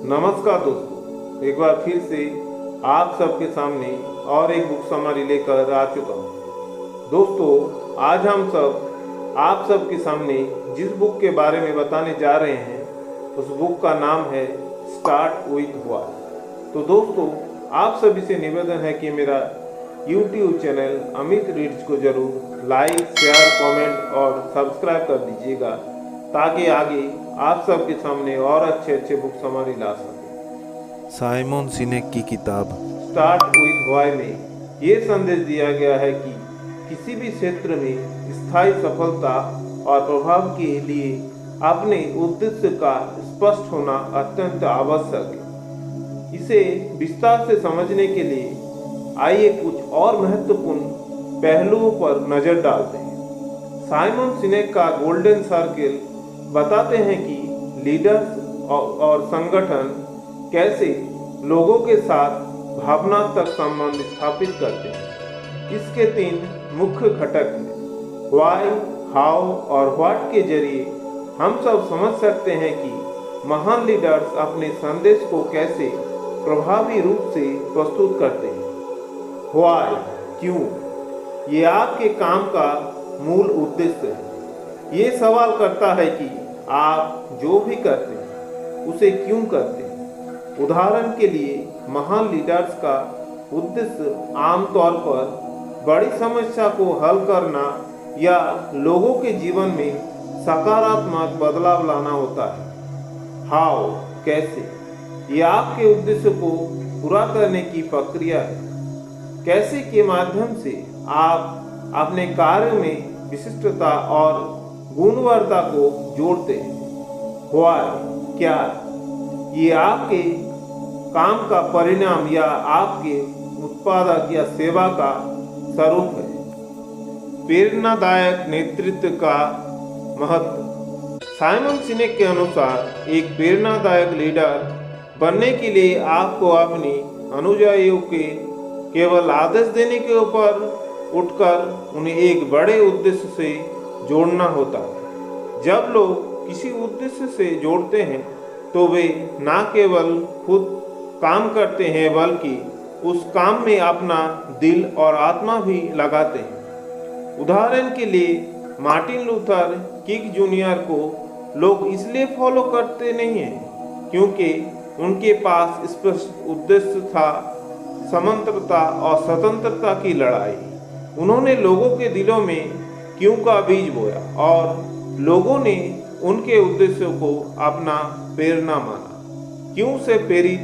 नमस्कार दोस्तों, एक बार फिर से आप सबके सामने और एक बुक समरी लेकर आ चुका हूँ। दोस्तों, आज हम सब आप सबके सामने जिस बुक के बारे में बताने जा रहे हैं उस बुक का नाम है स्टार्ट विथ व्हाई। तो दोस्तों, आप सभी से निवेदन है कि मेरा यूट्यूब चैनल अमित रीड्स को जरूर लाइक, शेयर, कमेंट और सब्सक्राइब कर दीजिएगा ताकि आगे आप सबके सामने और अच्छे अच्छे बुक समरी ला सके। साइमन सिनेक की किताब स्टार्ट विथ व्हाई में ये संदेश दिया गया है कि किसी भी क्षेत्र में स्थायी सफलता और प्रभाव के लिए अपने उद्देश्य का स्पष्ट होना अत्यंत आवश्यक है। इसे विस्तार से समझने के लिए आइए कुछ और महत्वपूर्ण पहलुओं पर नजर डालते हैं। साइमन सिनेक का गोल्डन सर्किल बताते हैं कि लीडर्स और संगठन कैसे लोगों के साथ भावनात्मक संबंध स्थापित करते हैं। इसके 3 मुख्य घटक हैं, व्हाई, हाउ और व्हाट के जरिए हम सब समझ सकते हैं कि महान लीडर्स अपने संदेश को कैसे प्रभावी रूप से प्रस्तुत करते हैं। व्हाई, क्यों? ये आपके काम का मूल उद्देश्य है। ये सवाल करता है कि आप जो भी करते हैं उसे क्यों करते हैं। उदाहरण के लिए महान लीडर्स का उद्देश्य आमतौर पर बड़ी समस्या को हल करना या लोगों के जीवन में सकारात्मक बदलाव लाना होता है। हाउ, कैसे? ये आपके उद्देश्य को पूरा करने की प्रक्रिया है। कैसे के माध्यम से आप अपने कार्य में विशिष्टता और गुणवत्ता को जोड़ते हैं। व्हाई, क्या? ये आपके काम का परिणाम या आपके उत्पाद या सेवा का स्वरूप है। प्रेरणादायक नेतृत्व का महत्व। साइमन सिनेक के अनुसार एक प्रेरणादायक लीडर बनने के लिए आपको अपनी अनुयायियों के केवल आदेश देने के ऊपर उठकर उन्हें एक बड़े उद्देश्य से जोड़ना होता है। जब लोग किसी उद्देश्य से जोड़ते हैं तो वे न केवल खुद काम करते हैं बल्कि उस काम में अपना दिल और आत्मा भी लगाते हैं। उदाहरण के लिए मार्टिन लूथर किंग जूनियर को लोग इसलिए फॉलो करते नहीं हैं क्योंकि उनके पास स्पष्ट उद्देश्य था, समानता और स्वतंत्रता की लड़ाई। उन्होंने लोगों के दिलों में क्यों का बीज बोया और लोगों ने उनके उद्देश्यों को अपना प्रेरणा माना। क्यों से प्रेरित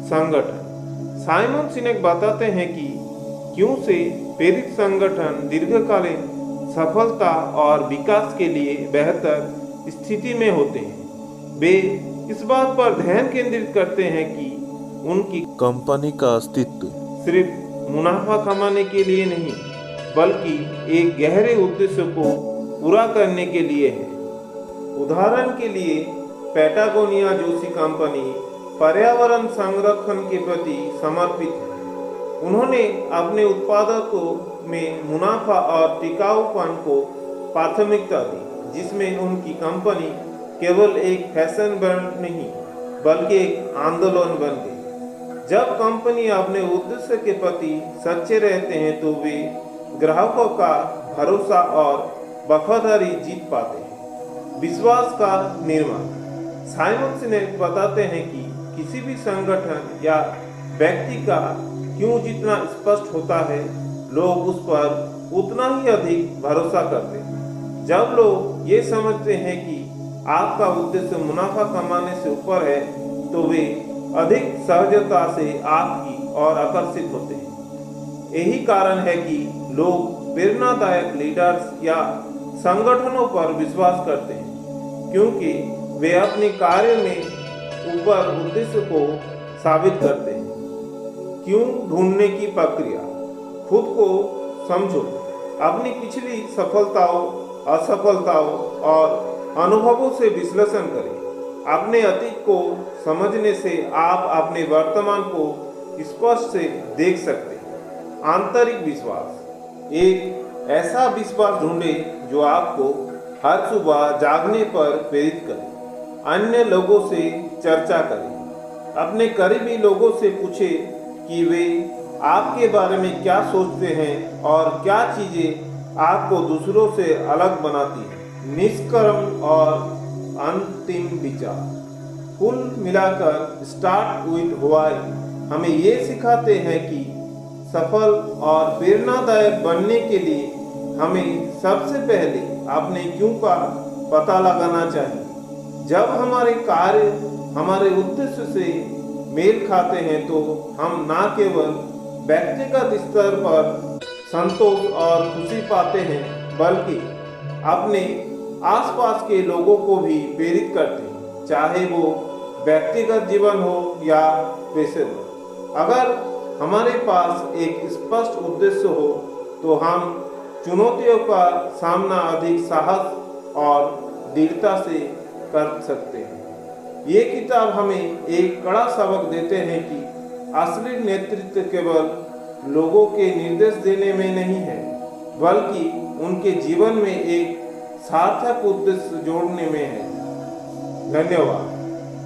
संगठन। साइमन सिनेक बताते हैं कि क्यों से प्रेरित संगठन दीर्घकालीन सफलता और विकास के लिए बेहतर स्थिति में होते हैं। वे इस बात पर ध्यान केंद्रित करते हैं कि उनकी कंपनी का अस्तित्व सिर्फ मुनाफा कमाने के लिए नहीं बल्कि एक गहरे उद्देश्य को पूरा करने के लिए है। उदाहरण के लिए पैटागोनिया जूसी कंपनी पर्यावरण संरक्षण के प्रति समर्पित है। उन्होंने अपने उत्पादों में मुनाफा और टिकाऊपन को प्राथमिकता दी, जिसमें उनकी कंपनी केवल एक फैशन ब्रांड नहीं बल्कि एक आंदोलन बन गई। जब कंपनी अपने उद्देश्य के प्रति सच्चे रहते हैं तो वे ग्राहकों का भरोसा और वफादारी जीत पाते हैं। विश्वास का निर्माण। साइमन सिनेक बताते हैं कि किसी भी संगठन या व्यक्ति का क्यों जितना स्पष्ट होता है, लोग उस पर उतना ही अधिक भरोसा करते हैं। जब लोग ये समझते हैं कि आपका उद्देश्य मुनाफा कमाने से ऊपर है तो वे अधिक सहजता से आपकी ओर आकर्षित होते हैं। यही कारण है कि लोग प्रेरणादायक लीडर्स या संगठनों पर विश्वास करते हैं क्योंकि वे अपने कार्य में ऊपर उद्देश्य को साबित करते हैं। क्यों ढूंढने की प्रक्रिया। खुद को समझो। अपनी पिछली सफलताओं, असफलताओं और अनुभवों से विश्लेषण करें। अपने अतीत को समझने से आप अपने वर्तमान को स्पष्ट से देख सकते हैं। आंतरिक विश्वास। एक ऐसा विश्वास ढूंढें जो आपको हर सुबह जागने पर प्रेरित करे। अन्य लोगों से चर्चा करें। अपने करीबी लोगों से पूछें कि वे आपके बारे में क्या सोचते हैं और क्या चीज़ें आपको दूसरों से अलग बनाती हैं। निष्कर्म और अंतिम विचार। कुल मिलाकर स्टार्ट विथ व्हाई हमें ये सिखाते हैं कि सफल और प्रेरणादायक बनने के लिए हमें सबसे पहले अपने क्यों का पता लगाना चाहिए। जब हमारे कार्य हमारे उद्देश्य से मेल खाते हैं तो हम न केवल व्यक्तिगत स्तर पर संतोष और खुशी पाते हैं बल्कि अपने आसपास के लोगों को भी प्रेरित करते हैं, चाहे वो व्यक्तिगत जीवन हो या पेशेवर। अगर हमारे पास एक स्पष्ट उद्देश्य हो तो हम चुनौतियों का सामना अधिक साहस और दृढ़ता से कर सकते हैं। ये किताब हमें एक कड़ा सबक देते हैं कि असली नेतृत्व केवल लोगों के निर्देश देने में नहीं है बल्कि उनके जीवन में एक सार्थक उद्देश्य जोड़ने में है। धन्यवाद।